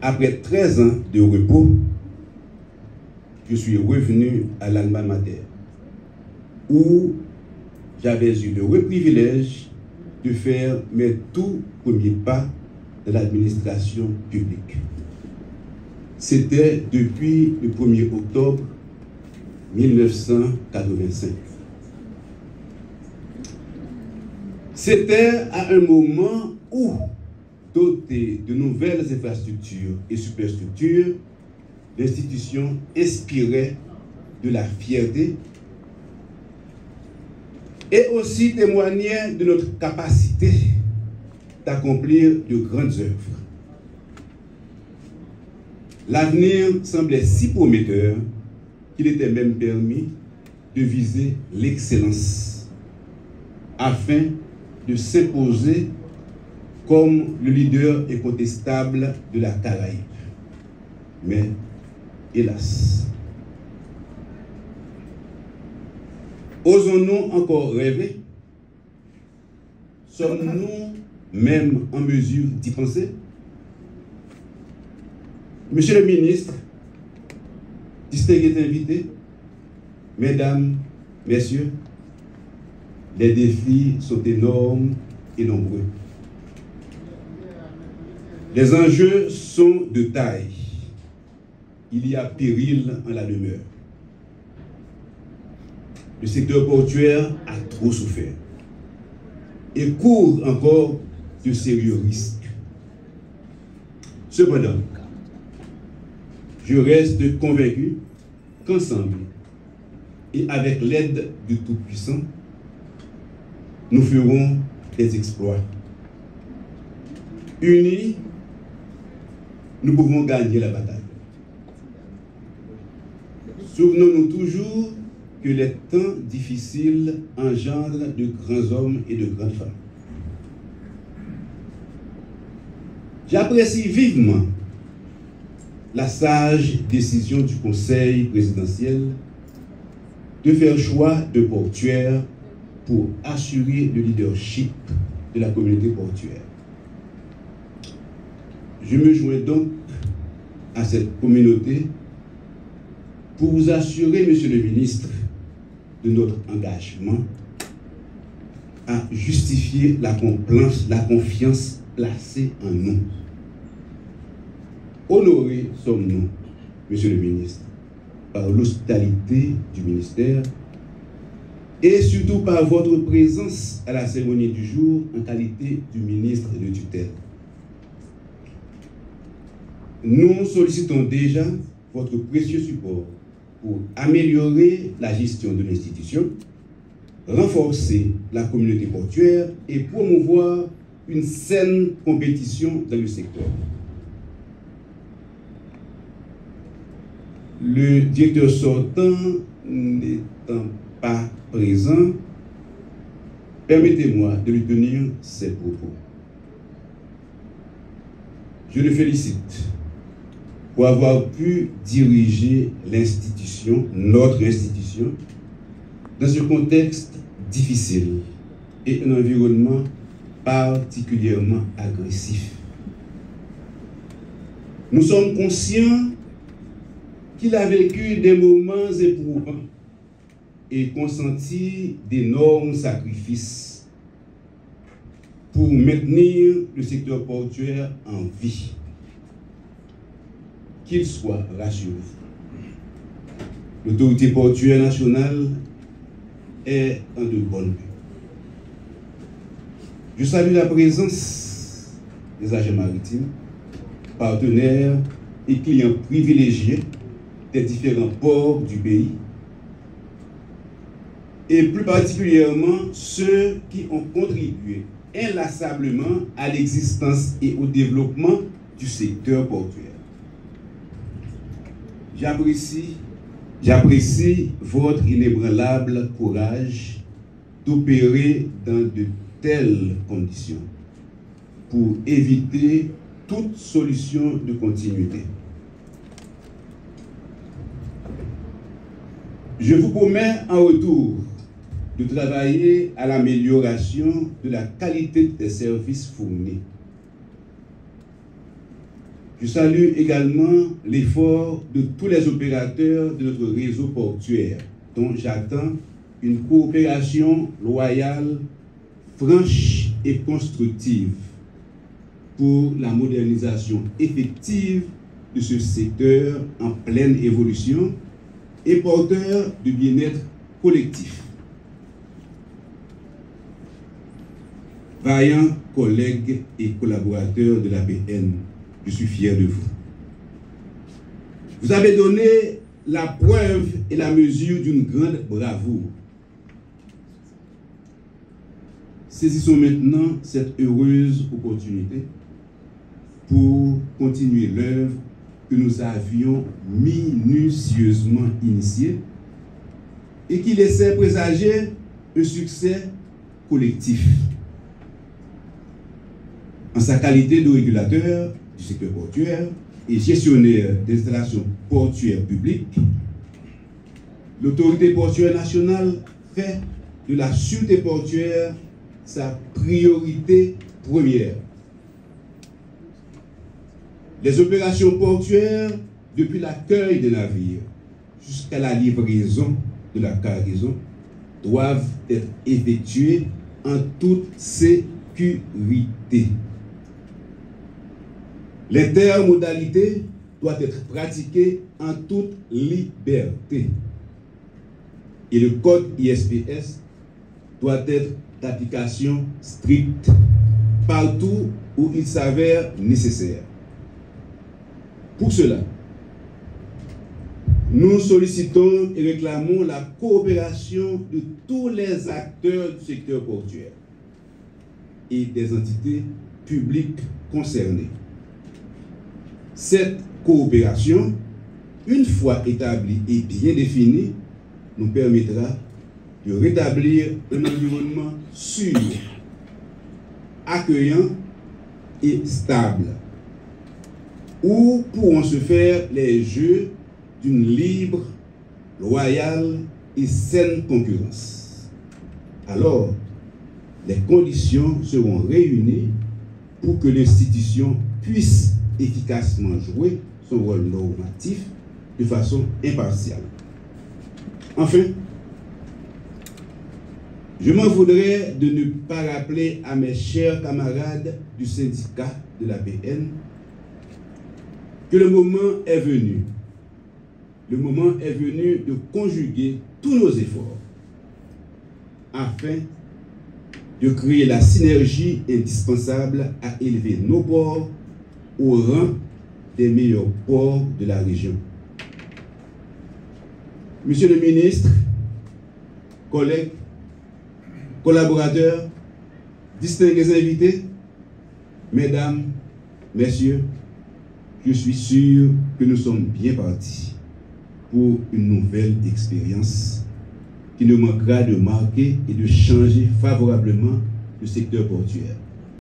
après 13 ans de repos, je suis revenu à l'Alma Mater, où j'avais eu le vrai privilège de faire mes tout premiers pas de l'administration publique. C'était depuis le 1er octobre 1985. C'était à un moment où, doté de nouvelles infrastructures et superstructures, l'institution inspirait de la fierté et aussi témoignait de notre capacité d'accomplir de grandes œuvres. L'avenir semblait si prometteur qu'il était même permis de viser l'excellence afin de s'imposer comme le leader incontestable de la Caraïbe. Mais, hélas, osons-nous encore rêver? Sommes-nous même en mesure d'y penser? Monsieur le ministre, distingués invités, mesdames, messieurs, les défis sont énormes et nombreux. Les enjeux sont de taille. Il y a péril en la demeure. Le secteur portuaire a trop souffert et court encore de sérieux risques. Cependant, je reste convaincu qu'ensemble et avec l'aide du Tout-Puissant, nous ferons des exploits. Unis, nous pouvons gagner la bataille. Souvenons-nous toujours que les temps difficiles engendrent de grands hommes et de grandes femmes. J'apprécie vivement la sage décision du Conseil présidentiel de faire choix de portuaire pour assurer le leadership de la communauté portuaire. Je me joins donc à cette communauté pour vous assurer, Monsieur le ministre, de notre engagement à justifier la confiance placée en nous. Honorés sommes-nous, Monsieur le ministre, par l'hospitalité du ministère et surtout par votre présence à la cérémonie du jour en qualité du ministre de tutelle. Nous sollicitons déjà votre précieux support pour améliorer la gestion de l'institution, renforcer la communauté portuaire et promouvoir une saine compétition dans le secteur. Le directeur sortant n'étant pas présent, permettez-moi de lui tenir ces propos. Je le félicite pour avoir pu diriger l'institution, notre institution, dans ce contexte difficile et un environnement particulièrement agressif. Nous sommes conscients qu'il a vécu des moments éprouvants et consenti d'énormes sacrifices pour maintenir le secteur portuaire en vie. Qu'il soit rassuré. L'autorité portuaire nationale est en de bonnes mains. Je salue la présence des agents maritimes, partenaires et clients privilégiés des différents ports du pays, et plus particulièrement ceux qui ont contribué inlassablement à l'existence et au développement du secteur portuaire. J'apprécie votre inébranlable courage d'opérer dans de telles conditions pour éviter toute solution de continuité. Je vous promets en retour de travailler à l'amélioration de la qualité des services fournis. Je salue également l'effort de tous les opérateurs de notre réseau portuaire, dont j'attends une coopération loyale, franche et constructive pour la modernisation effective de ce secteur en pleine évolution et porteur du bien-être collectif. Vaillants collègues et collaborateurs de l'APN, je suis fier de vous. Vous avez donné la preuve et la mesure d'une grande bravoure. Saisissons maintenant cette heureuse opportunité pour continuer l'œuvre que nous avions minutieusement initiée et qui laissait présager un succès collectif. En sa qualité de régulateur du secteur portuaire et gestionnaire des installations portuaires publiques, l'autorité portuaire nationale fait de la sûreté portuaire sa priorité première. Les opérations portuaires, depuis l'accueil des navires jusqu'à la livraison de la cargaison, doivent être effectuées en toute sécurité. L'intermodalité doit être pratiquée en toute liberté. Et le code ISPS doit être d'application stricte partout où il s'avère nécessaire. Pour cela, nous sollicitons et réclamons la coopération de tous les acteurs du secteur portuaire et des entités publiques concernées. Cette coopération, une fois établie et bien définie, nous permettra de rétablir un environnement sûr, accueillant et stable, où pourront se faire les jeux d'une libre, loyale et saine concurrence. Alors, les conditions seront réunies pour que l'institution puisse efficacement jouer son rôle normatif de façon impartiale. Enfin, je m'en voudrais de ne pas rappeler à mes chers camarades du syndicat de l'APN que le moment est venu. Le moment est venu de conjuguer tous nos efforts afin de créer la synergie indispensable à élever nos ports au rang des meilleurs ports de la région. Monsieur le ministre, collègues, collaborateurs, distingués invités, mesdames, messieurs, je suis sûr que nous sommes bien partis pour une nouvelle expérience qui ne manquera de marquer et de changer favorablement le secteur portuaire.